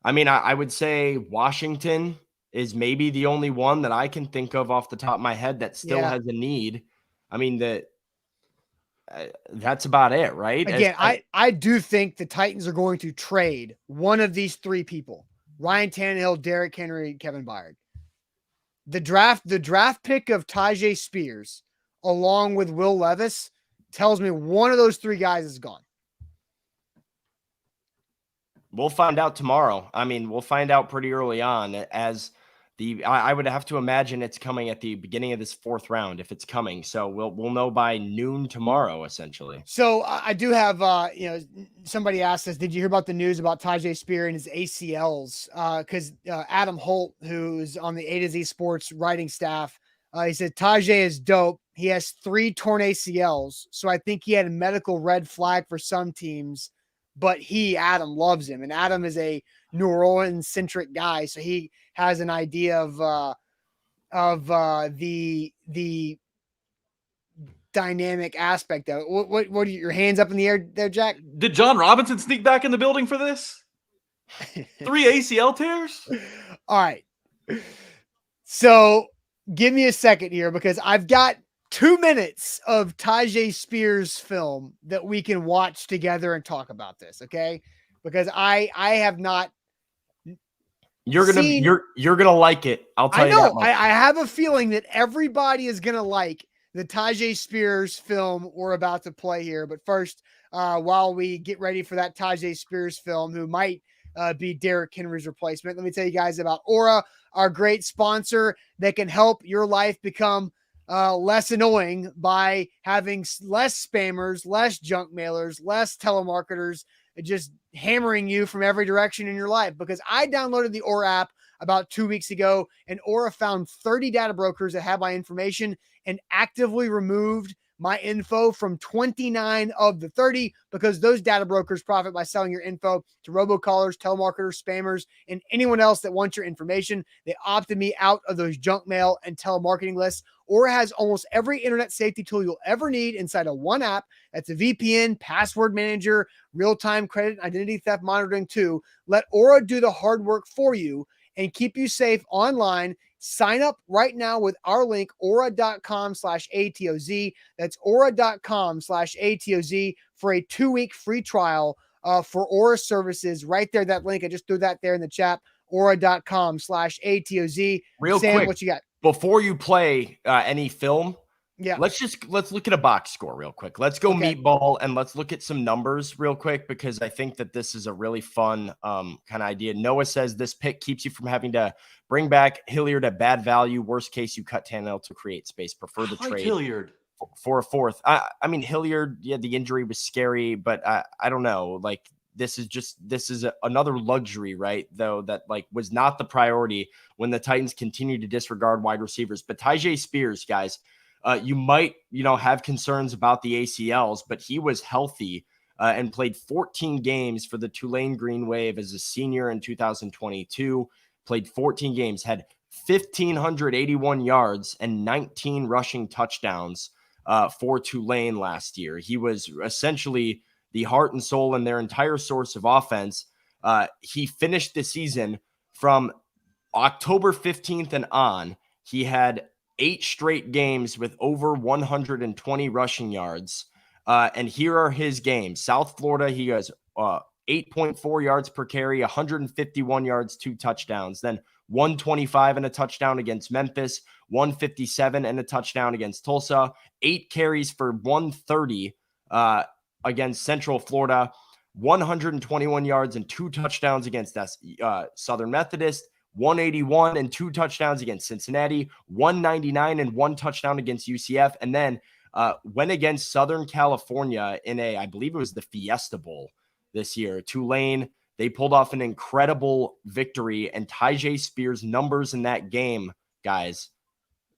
I mean, I would say Washington is maybe the only one that I can think of off the top of my head that still has a need. I mean, that's about it, right? Again, I do think the Titans are going to trade one of these 3 people: Ryan Tannehill, Derrick Henry, Kevin Byard. The draft pick of Tyjae Spears, along with Will Levis, tells me one of those 3 guys is gone. We'll find out tomorrow. I mean, we'll find out pretty early on, as I would have to imagine it's coming at the beginning of this 4th round if it's coming. So we'll know by noon tomorrow, essentially. So I do have, somebody asked us, did you hear about the news about Tyjae Spears and his ACLs? Because Adam Holt, who's on the A to Z Sports writing staff, he said Tyjae is dope. He has 3 torn ACLs. So I think he had a medical red flag for some teams, but Adam loves him. And Adam is a New Orleans centric guy. So he has an idea of the dynamic aspect of it. What are your hands up in the air there, Jack? Did John Robinson sneak back in the building for this? 3 ACL tears? All right. So give me a second here because I've got 2 minutes of Tyjae Spears film that we can watch together and talk about this. Okay. Because I have not. You're gonna like it. I'll tell you that much. I have a feeling that everybody is gonna like the Tyjae Spears film we're about to play here. But first, while we get ready for that Tyjae Spears film, who might be Derrick Henry's replacement, let me tell you guys about Aura, our great sponsor that can help your life become less annoying by having less spammers, less junk mailers, less telemarketers, just hammering you from every direction in your life. Because I downloaded the Aura app about 2 weeks ago, and Aura found 30 data brokers that have my information and actively removed my info from 29 of the 30 because those data brokers profit by selling your info to robocallers, telemarketers, spammers, and anyone else that wants your information. They opted me out of those junk mail and telemarketing lists. Aura has almost every internet safety tool you'll ever need inside of one app. That's a VPN, password manager, real-time credit and identity theft monitoring too. Let Aura do the hard work for you and keep you safe online. Sign up right now with our link, aura.com/ATOZ. That's aura.com/ATOZ for a 2-week free trial for Aura services right there. That link, I just threw that there in the chat, aura.com/ATOZ. Real Sam, quick, what you got? Before you play any film, yeah, let's look at a box score real quick. Let's go meatball and let's look at some numbers real quick because I think that this is a really fun kind of idea. Noah says this pick keeps you from having to bring back Hilliard at bad value. Worst case, you cut Tannehill to create space. Prefer the trade Hilliard for a fourth. I mean, Hilliard, yeah, the injury was scary, but I don't know. Like this is another luxury, right? Though that like was not the priority when the Titans continue to disregard wide receivers. But Tyjae Spears, guys. You might, have concerns about the ACLs, but he was healthy and played 14 games for the Tulane Green Wave as a senior in 2022. Played 14 games, had 1,581 yards and 19 rushing touchdowns for Tulane last year. He was essentially the heart and soul in their entire source of offense. He finished the season from October 15th and on. He had 8 straight games with over 120 rushing yards. And here are his games. South Florida, he has 8.4 yards per carry, 151 yards, 2 touchdowns. Then 125 and a touchdown against Memphis, 157 and a touchdown against Tulsa, 8 carries for 130 against Central Florida, 121 yards and 2 touchdowns against Southern Methodist, 181 and 2 touchdowns against Cincinnati, 199 and 1 touchdown against UCF, and then went against Southern California in I believe it was the Fiesta Bowl this year. Tulane, they pulled off an incredible victory, and Tyjae Spears' numbers in that game, guys,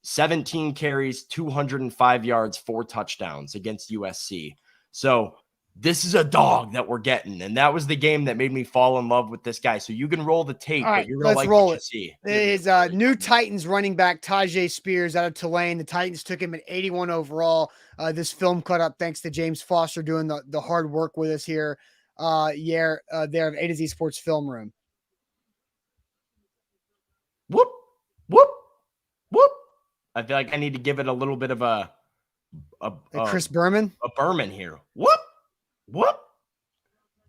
17 carries, 205 yards, 4 touchdowns against USC. So this is a dog that we're getting. And that was the game that made me fall in love with this guy. So you can roll the tape, but you're going to like what you see. It is new Titans running back Tyjae Spears out of Tulane. The Titans took him at 81 overall. This film cut up thanks to James Foster doing the hard work with us here. There at A to Z Sports Film Room. Whoop, whoop, whoop. I feel like I need to give it a little bit of a Chris Berman? A Berman here. Whoop. Whoop.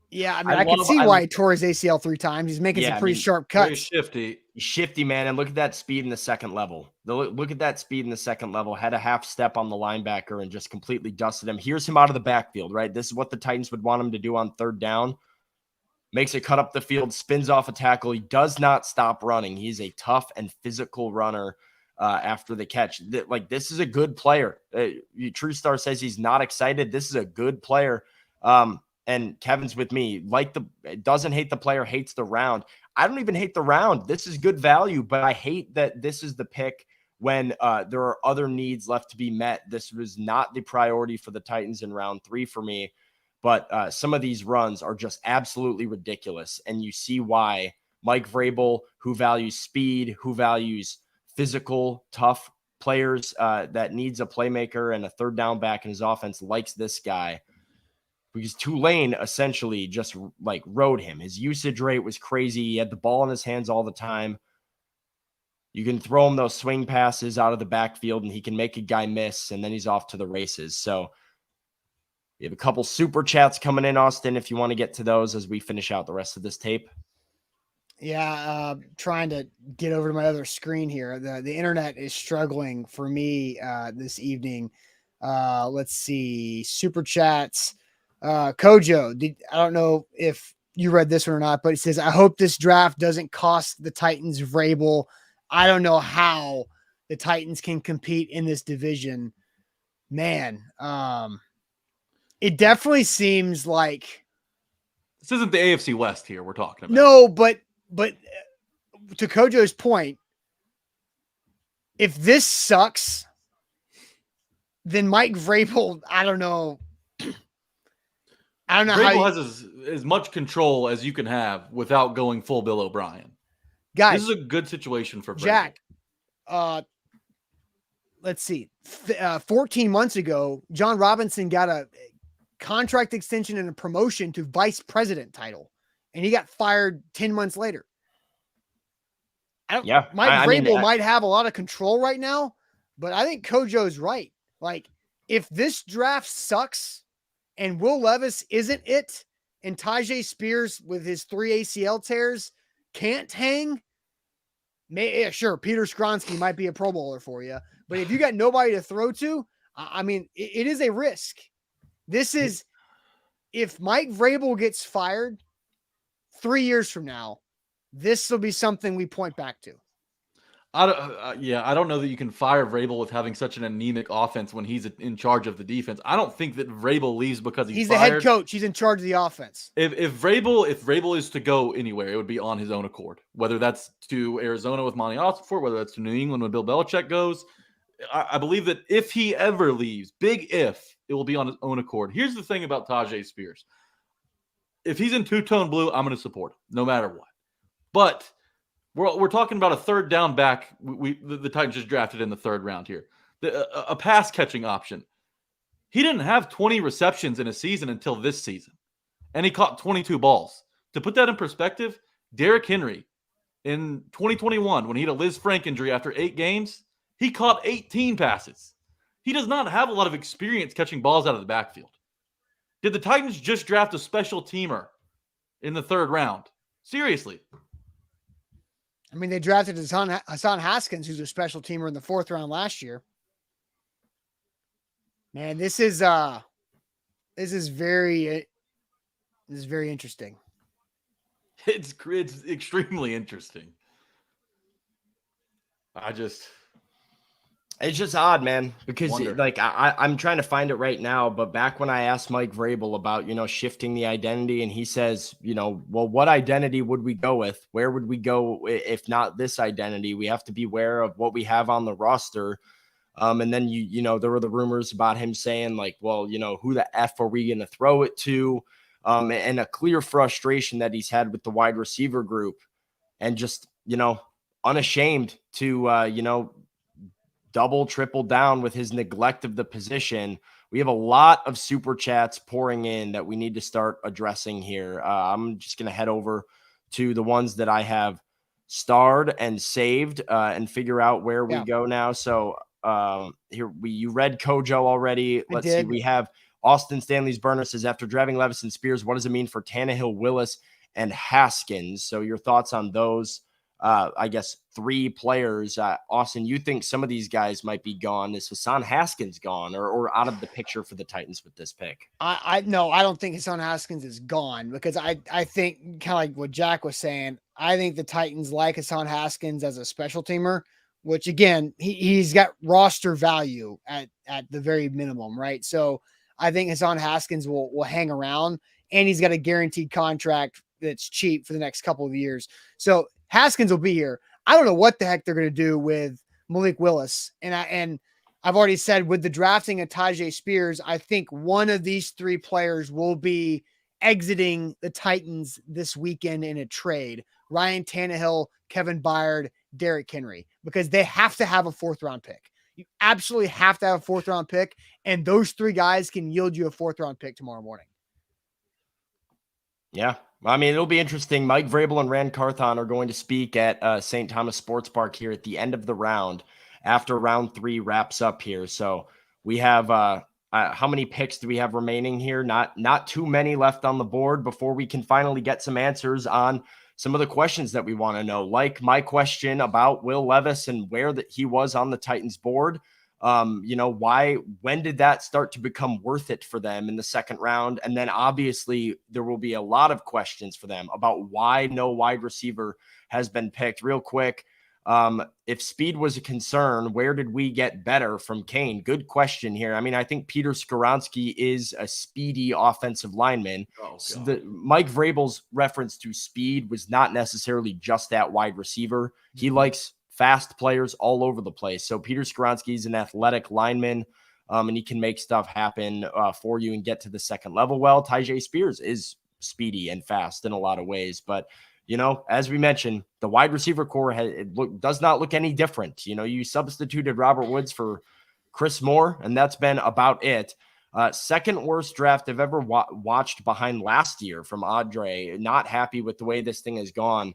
Yeah, I mean, I can see why he tore his ACL 3 times. He's making some pretty sharp cuts. Very shifty, man. And look at that speed in the second level. Look at that speed in the second level. Had a half step on the linebacker and just completely dusted him. Here's him out of the backfield, right? This is what the Titans would want him to do on 3rd down. Makes it cut up the field, spins off a tackle. He does not stop running. He's a tough and physical runner after the catch. This is a good player. True Star says he's not excited. This is a good player. And Kevin's with me. Doesn't hate the player, hates the round. I don't even hate the round. This is good value, but I hate that this is the pick when there are other needs left to be met. This was not the priority for the Titans in round 3 for me, but some of these runs are just absolutely ridiculous. And you see why Mike Vrabel, who values speed, who values physical, tough players, that needs a playmaker and a third down back in his offense, likes this guy, because Tulane essentially just like rode him. His usage rate was crazy. He had the ball in his hands all the time. You can throw him those swing passes out of the backfield and he can make a guy miss, and then he's off to the races. So we have a couple super chats coming in, Austin, if you want to get to those as we finish out the rest of this tape. Yeah, trying to get over to my other screen here. The internet is struggling for me this evening. Let's see. Super chats. Kojo, I don't know if you read this one or not, but it says, I hope this draft doesn't cost the Titans Vrabel. I don't know how the Titans can compete in this division. Man, it definitely seems like this isn't the AFC West here we're talking about. No, but to Kojo's point, if this sucks, then Mike Vrabel, I don't know. Vrabel has as much control as you can have without going full Bill O'Brien. Guys, this is a good situation for Vrabel. Jack. Let's see. 14 months ago, John Robinson got a contract extension and a promotion to vice president title, and he got fired 10 months later. Mike Vrabel might have a lot of control right now, but I think Kojo's right. Like, if this draft sucks and Will Levis isn't it, and Tyjae Spears with his 3 ACL tears can't hang, sure, Peter Skronsky might be a Pro Bowler for you, but if you got nobody to throw to, I mean, it is a risk. This is, if Mike Vrabel gets fired 3 years from now, this will be something we point back to. I don't know that you can fire Vrabel with having such an anemic offense when he's in charge of the defense. I don't think that Vrabel leaves because he's the head coach. He's in charge of the offense. If Vrabel is to go anywhere, it would be on his own accord. Whether that's to Arizona with Monty Osborne, whether that's to New England when Bill Belichick goes. I believe that if he ever leaves, big if, it will be on his own accord. Here's the thing about Tyjae Spears. If he's in two-tone blue, I'm going to support him no matter what. But we're talking about a third down back. The Titans just drafted in the third round here. A pass catching option. He didn't have 20 receptions in a season until this season, and he caught 22 balls. To put that in perspective, Derrick Henry in 2021, when he had a Liz Frank injury after 8 games, he caught 18 passes. He does not have a lot of experience catching balls out of the backfield. Did the Titans just draft a special teamer in the third round? Seriously. I mean, they drafted Hassan Haskins, who's a special teamer in the 4th round last year. Man, this is very interesting. It's extremely interesting. It's just odd, man, because wonder. I'm trying to find it right now. But back when I asked Mike Vrabel about, shifting the identity, and he says, well, what identity would we go with? Where would we go if not this identity? We have to be aware of what we have on the roster. And then, there were the rumors about him saying like, well, who the F are we going to throw it to? And a clear frustration that he's had with the wide receiver group, and just, unashamed to, double, triple down with his neglect of the position. We have a lot of super chats pouring in that we need to start addressing here. I'm just going to head over to the ones that I have starred and saved and figure out where we go now. So you read Kojo already. Let's see. We have Austin Stanley's burner says, after drafting Levis and Spears, what does it mean for Tannehill, Willis, and Haskins? So your thoughts on those? I guess 3 players. Austin, you think some of these guys might be gone? Is Hassan Haskins gone or out of the picture for the Titans with this pick? No, I don't think Hassan Haskins is gone, because I think, kind of like what Jack was saying, I think the Titans like Hassan Haskins as a special teamer, which again, he's got roster value at the very minimum, right? So I think Hassan Haskins will hang around, and he's got a guaranteed contract that's cheap for the next couple of years. So Haskins will be here. I don't know what the heck they're going to do with Malik Willis. And I've already said with the drafting of Tyjae Spears, I think one of these three players will be exiting the Titans this weekend in a trade. Ryan Tannehill, Kevin Byard, Derrick Henry, because they have to have a 4th-round pick. You absolutely have to have a 4th-round pick, and those three guys can yield you a 4th-round pick tomorrow morning. Yeah. I mean, it'll be interesting. Mike Vrabel and Rand Carthon are going to speak at St. Thomas Sports Park here at the end of the round after round 3 wraps up here. So we have how many picks do we have remaining here? Not too many left on the board before we can finally get some answers on some of the questions that we want to know, like my question about Will Levis and where he was on the Titans board. When did that start to become worth it for them in the 2nd round? And then obviously there will be a lot of questions for them about why no wide receiver has been picked. Real quick, if speed was a concern, where did we get better from Kane? Good question here. I mean, I think Peter Skoronski is a speedy offensive lineman. So Mike Vrabel's reference to speed was not necessarily just that wide receiver. He likes fast players all over the place. So Peter Skoronski is an athletic lineman, and he can make stuff happen for you and get to the 2nd level. Well, Tyjae Spears is speedy and fast in a lot of ways, but as we mentioned, the wide receiver core does not look any different. You substituted Robert Woods for Chris Moore, and that's been about it. 2nd worst draft I've ever watched behind last year from Audrey. Not happy with the way this thing has gone.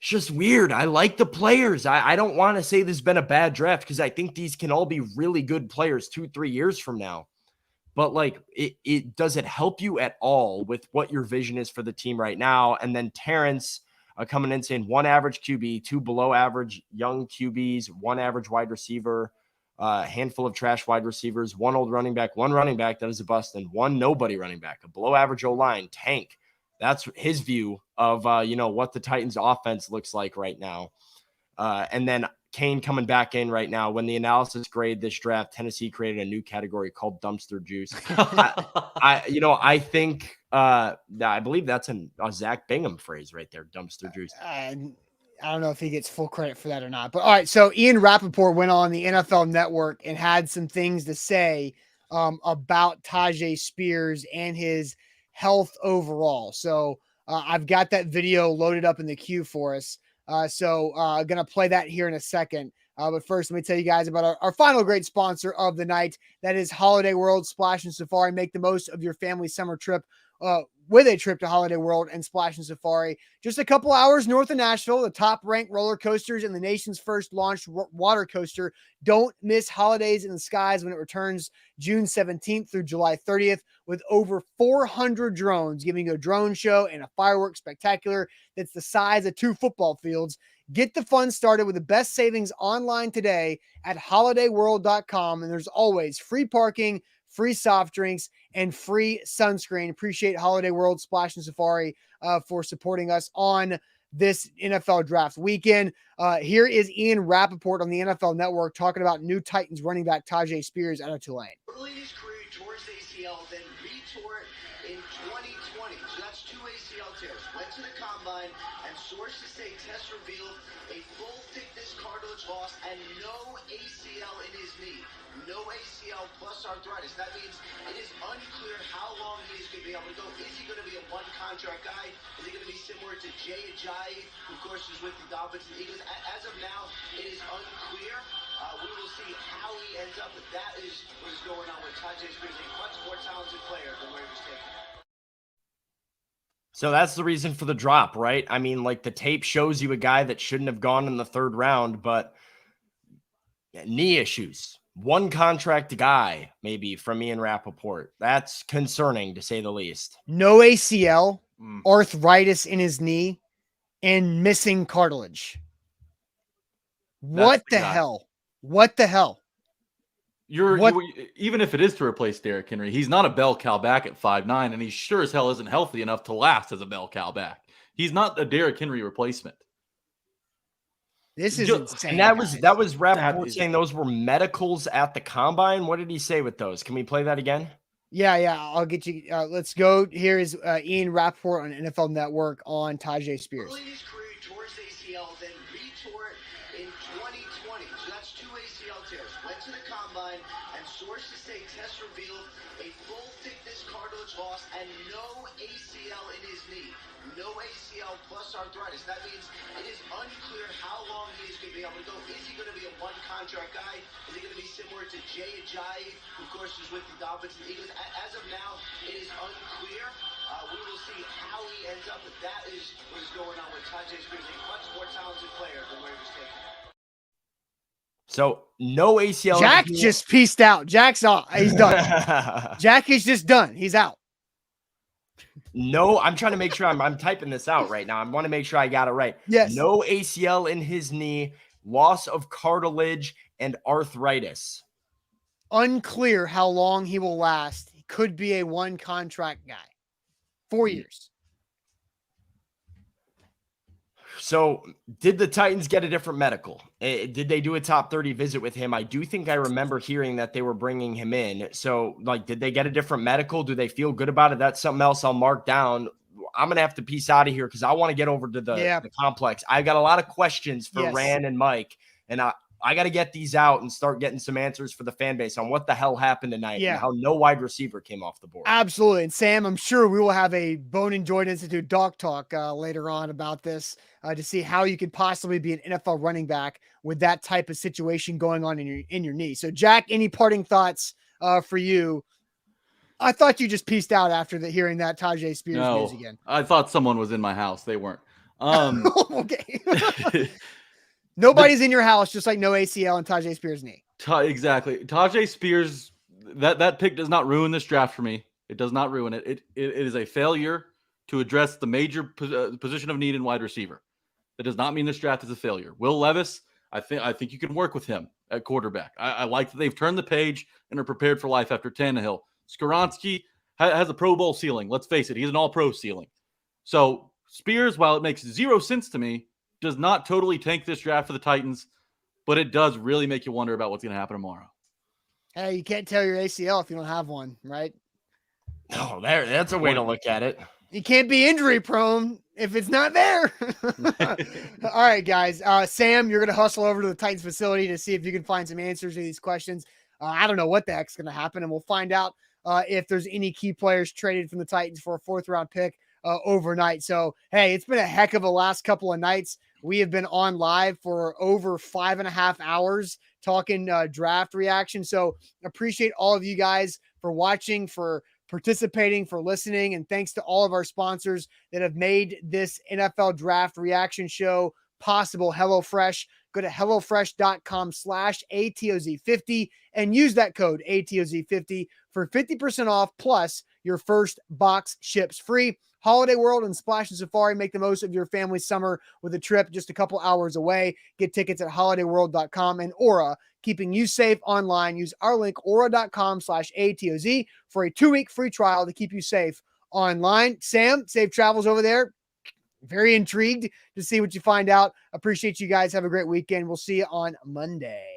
It's just weird. I like the players. I don't want to say this has been a bad draft because I think these can all be really good players 2-3 years from now. But does it help you at all with what your vision is for the team right now? And then Terrence coming in saying 1 average QB, 2 below average young QBs, 1 average wide receiver, a handful of trash wide receivers, 1 old running back, 1 running back that is a bust, and 1 nobody running back, a below average O-line tank. That's his view of, what the Titans offense looks like right now. And then Kane coming back in right now. When the analysis grade this draft, Tennessee created a new category called dumpster juice. I think I believe that's a Zach Bingham phrase right there, dumpster juice. I don't know if he gets full credit for that or not. But all right, so Ian Rappaport went on the NFL Network and had some things to say about Tyjae Spears and his health overall. So I've got that video loaded up in the queue for us. So I'm going to play that here in a second. But first, let me tell you guys about our final great sponsor of the night. That is Holiday World Splashin Safari. Make the most of your family summer trip with a trip to Holiday World and Splashin Safari. Just a couple hours north of Nashville, the top-ranked roller coasters and the nation's first launched water coaster. Don't miss Holidays in the Skies when it returns June 17th through July 30th with over 400 drones, giving you a drone show and a fireworks spectacular that's the size of 2 football fields. Get the fun started with the best savings online today at holidayworld.com. And there's always free parking, free soft drinks, and free sunscreen. Appreciate Holiday World Splashin Safari for supporting us on this NFL draft weekend. Here is Ian Rappaport on the NFL Network talking about new Titans running back Tyjae Spears out of Tulane. Early in his career, he tore his ACL, then re-tore it in 2020. So that's 2 ACL tears. Went to the combine, and sources say tests revealed a full-thickness cartilage loss and no ACL in his knee. No ACL plus arthritis. That means it is unclear how long he is going to be able to go. Is he going to be a one-contract guy? Is he going to be similar to Jay Ajayi, who, of course, is with the Dolphins and Eagles? As of now, it is unclear. We will see how he ends up, but that is what is going on with Tyjae Spears, a much more talented player than where he was taken. So that's the reason for the drop, right? I mean, the tape shows you a guy that shouldn't have gone in the 3rd round, but knee issues. One contract guy, maybe, from Ian Rappaport. That's concerning, to say the least. No ACL, arthritis in his knee, and missing cartilage. What the hell? What the hell? Even if it is to replace Derrick Henry, he's not a bell cow back at 5'9", and he sure as hell isn't healthy enough to last as a bell cow back. He's not a Derrick Henry replacement. This is insane. And that was Rappaport saying those were medicals at the combine. What did he say with those? Can we play that again? Yeah. I'll get you. Let's go. Here is Ian Rappaport on NFL Network on Tyjae Spears. Early in his career, he tore his ACL, then re-tore it in 2020. tears. Went to the combine, and sources say tests revealed a full thickness cartilage loss and no ACL in his knee. No ACL plus arthritis. That means it is unclear how long he is going to be able to go. Is he going to be a one-contract guy? Is he going to be similar to Tyjae, who of course is with the Dolphins and Eagles? As of now, it is unclear. We will see how he ends up, but that is what is going on with Tyjae Spears, a much more talented player than where he was taken. So no ACL. Jack just pieced out. Jack's off. He's done. Jack is just done. He's out. No, I'm trying to make sure I'm typing this out right now. I want to make sure I got it right. Yes. No ACL in his knee, loss of cartilage, and arthritis. Unclear how long he will last. He could be a one contract guy. 4 years. So did the Titans get a different medical? Did they do a top 30 visit with him? I do think I remember hearing that they were bringing him in. So like, did they get a different medical? Do they feel good about it? That's something else I'll mark down. I'm going to have to peace out of here because I want to get over to the complex. I've got a lot of questions for Ran and Mike, and I got to get these out and start getting some answers for the fan base on what the hell happened tonight and how no wide receiver came off the board. Absolutely. And Sam, I'm sure we will have a Bone and Joint Institute doc talk later on about this to see how you could possibly be an NFL running back with that type of situation going on in your knee. So Jack, any parting thoughts for you? I thought you just pieced out after hearing that Tyjae Spears news again. I thought someone was in my house. They weren't. Okay. Nobody's in your house, just like no ACL and Tyjae Spears' knee. Exactly. Tyjae Spears, that pick does not ruin this draft for me. It does not ruin it. It is a failure to address the major position of need in wide receiver. That does not mean this draft is a failure. Will Levis, I think you can work with him at quarterback. I like that they've turned the page and are prepared for life after Tannehill. Skoronski has a Pro Bowl ceiling. Let's face it, he's an all-pro ceiling. So Spears, while it makes zero sense to me, does not totally tank this draft for the Titans, but it does really make you wonder about what's going to happen tomorrow. Hey, you can't tell your ACL if you don't have one, right? Oh, that's a way to look at it. You can't be injury prone if it's not there. All right, guys. Sam, you're going to hustle over to the Titans facility to see if you can find some answers to these questions. I don't know what the heck's going to happen, and we'll find out if there's any key players traded from the Titans for a 4th-round pick overnight. So, hey, it's been a heck of a last couple of nights. We have been on live for over 5.5 hours talking draft reaction. So appreciate all of you guys for watching, for participating, for listening. And thanks to all of our sponsors that have made this NFL draft reaction show possible. HelloFresh. Go to HelloFresh.com/ATOZ50 and use that code ATOZ50 for 50% off plus your first box ships free. Holiday World and Splashin Safari, make the most of your family's summer with a trip just a couple hours away. Get tickets at holidayworld.com and Aura, keeping you safe online. Use our link, aura.com/ATOZ for a 2-week free trial to keep you safe online. Sam, safe travels over there. Very intrigued to see what you find out. Appreciate you guys. Have a great weekend. We'll see you on Monday.